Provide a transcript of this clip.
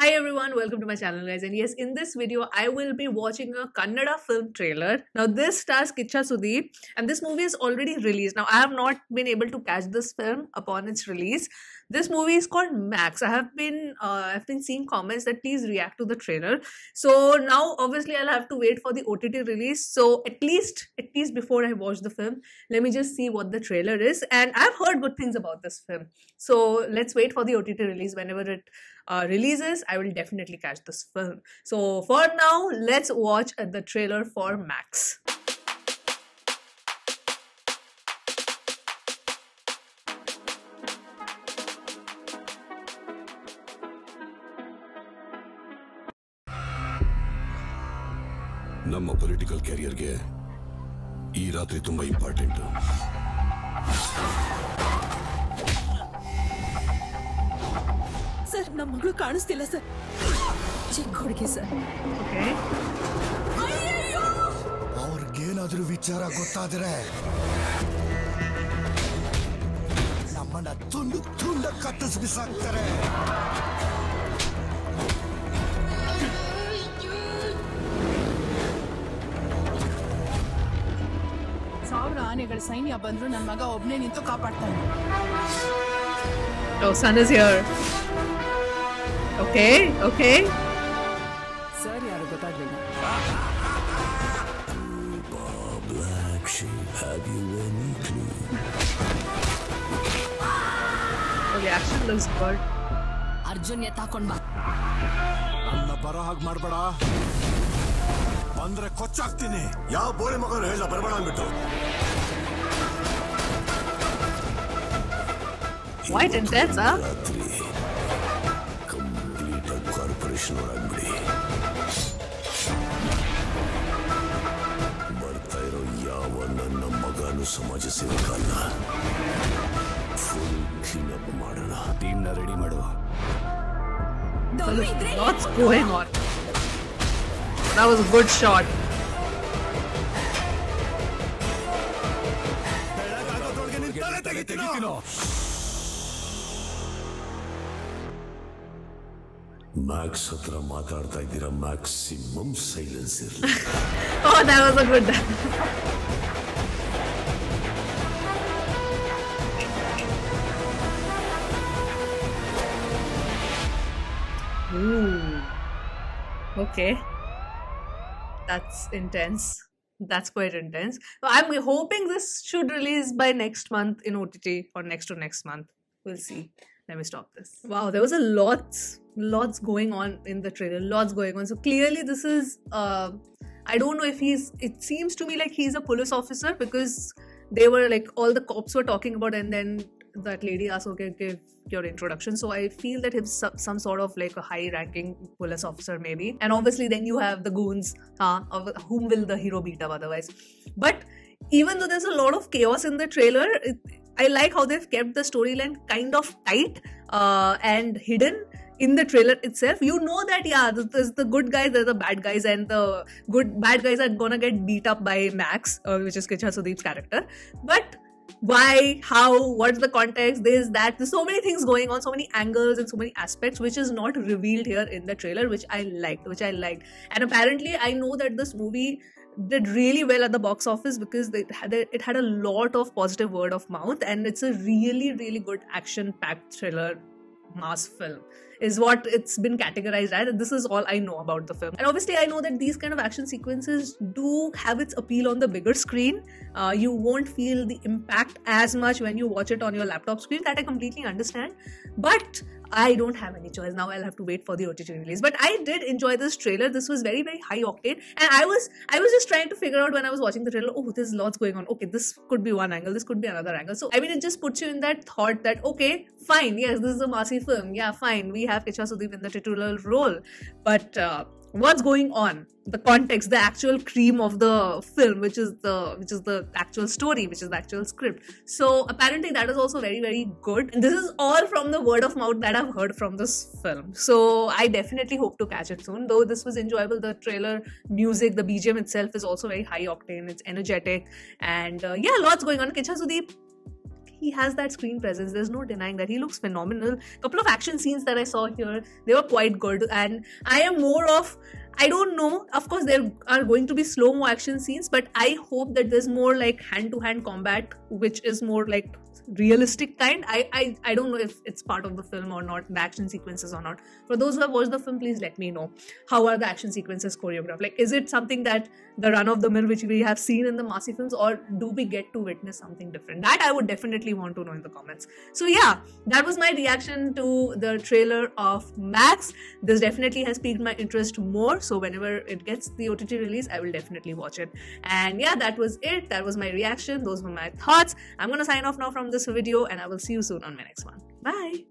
Hi everyone, welcome to my channel guys, and yes, in this video I will be watching a Kannada film trailer. Now this stars Kicha Sudeep and this movie is already released. Now I have not been able to catch this film upon its release. This movie is called Max. I've been seeing comments that please react to the trailer. So now obviously I'll have to wait for the OTT release. So at least before I watch the film, let me just see what the trailer is. And I've heard good things about this film. So let's wait for the OTT release. Whenever it releases, I will definitely catch this film. So for now, let's watch the trailer for Max. ನಮ್ಮ political ಕ್ಯಾರಿಯರ್ಗೆ ಈ ರಾತ್ರಿ ತುಂಬಾ important. Sir, ನಮ್ಮ ಮಗಳು ಕಾಣಿಸ್ತಿಲ್ಲ sir. ಚಿಕ್ಕ ಹುಡುಗಿ sir. Okay, ಅವ್ರಿಗೇನಾದ್ರೂ ವಿಚಾರ ಗೊತ್ತಾದ್ರೆ ನಮ್ಮನ್ನ ತುಂಡು ತುಂಡ ಕತ್ತಿಸಿ ಬಿಸಾಕ್ತಾರೆ. ಸಾವಿರ ಆನೆಗಳ ಸೈನ್ಯ ಬಂದ್ರು ನನ್ನ ಮಗ ಒಬ್ನೇ ನಿಂತು ಕಾಪಾಡ್ತಾನೆ. Oh, son is here. Okay. Sir ಯಾರು ಗೊತ್ತಾಗ್ಲಿಲ್ಲ. Black sheep, have you any clue? Oh, the action looks good. Arjun ಎತ್ತಾಕೊಂಡ್ ಬಾ. ನನ್ನ ಬರೋ ಹಾಗೆ ಮಾಡ್ಬೇಡ, ಬಂದ್ರೆ ಕೊಚ್ಚಾಕ್ತೀನಿ. ಯಾವ ಬೋಳಿ ಮಗನು ಹೇಳ ಬರಬೇಡ ಅಂದ್ಬಿಟ್ಟು. Quite intense, huh? ರಾತ್ರಿ ಕಂಪ್ಲೀಟ್ ಆಗಿ ಕಾರ್ಪೊರೇಷನ್ ಒಳಗ್ಬಿಡಿ. ಬರ್ತಾ ಇರೋ ಯಾವ ನನ್ನ ಮಗನು ಸಮಾಜ ಸೇವಕ ಅಲ್ಲ. ಫುಲ್ ಕ್ಲೀನ್ ಅಪ್ ಮಾಡೋಣ. ಟೀಮ್ನ ರೆಡಿ ಮಾಡು. Lots going on. That was a good shot. Max ಹತ್ರ ಮಾತಾಡ್ತಾ ಇದ್ದೀರಾ, ಮ್ಯಾಕ್ಸಿಮಮ್ ಸೈಲೆನ್ಸ್ ಇರಲಿ. Oh, that was a good. Ooh. Okay. That's intense. That's quite intense. I'm hoping this should release by next month in OTT or next to next month. We'll see. Let me stop this. Wow, there was a lots going on in the trailer. Lots going on. So clearly this is I don't know if it seems to me like he's a police officer, because they were like, all the cops were talking about, and then that lady asked, okay, give your introduction. So I feel that he's some sort of like a high ranking police officer maybe. And obviously then you have the goons, of whom will the hero beat up otherwise. But even though there's a lot of chaos in the trailer, I like how they've kept the storyline kind of tight and hidden in the trailer itself. You know that there's the good guys, there's the bad guys, and the bad guys are gonna get beat up by Max, which is Kicha Sudeep's character. But why, how, what's the context, there's so many things going on, so many angles and so many aspects which is not revealed here in the trailer, which I liked. And apparently I know that this movie did really well at the box office because it had a lot of positive word of mouth, and it's a really, really good action packed thriller mass film is what it's been categorized as. This is all I know about the film. And obviously I know that these kind of action sequences do have its appeal on the bigger screen. You won't feel the impact as much when you watch it on your laptop screen. That I completely understand, but I don't have any choice. Now I'll have to wait for the OTT release. But I did enjoy this trailer. This was very, very high octane, and I was just trying to figure out when I was watching the trailer, oh, there's lots going on. Okay, this could be one angle, this could be another angle. So I mean, it just puts you in that thought that okay, fine, yes, this is a massy film. Yeah, fine, we have Kicha Sudeep in the titular role, but what's going on, the context, the actual cream of the film, which is the actual story, which is the actual script. So apparently that is also very, very good, and this is all from the word of mouth that I've heard from this film. So I definitely hope to catch it soon. Though this was enjoyable, the trailer music, the BGM itself is also very high octane, it's energetic, and yeah, lots going on. Kicha Sudeep, he has that screen presence. There's no denying that. He looks phenomenal. Couple of action scenes that I saw here, they were quite good. And I am more of, I don't know, of course there are going to be slow-mo action scenes, but I hope that there's more like hand-to-hand combat, which is more like realistic kind. I don't know if it's part of the film or not, the action sequences or not. For those who have watched the film, please let me know, how are the action sequences choreographed? Like, is it something that the run of the mill which we have seen in the Marcy films, or do we get to witness something different? That I would definitely want to know in the comments. So yeah, that was my reaction to the trailer of Max. This definitely has piqued my interest more, so whenever it gets the OTT release, I will definitely watch it. And yeah, that was it. That was my reaction. Those were my thoughts. I'm gonna sign off now from this video, and I will see you soon on my next one. Bye.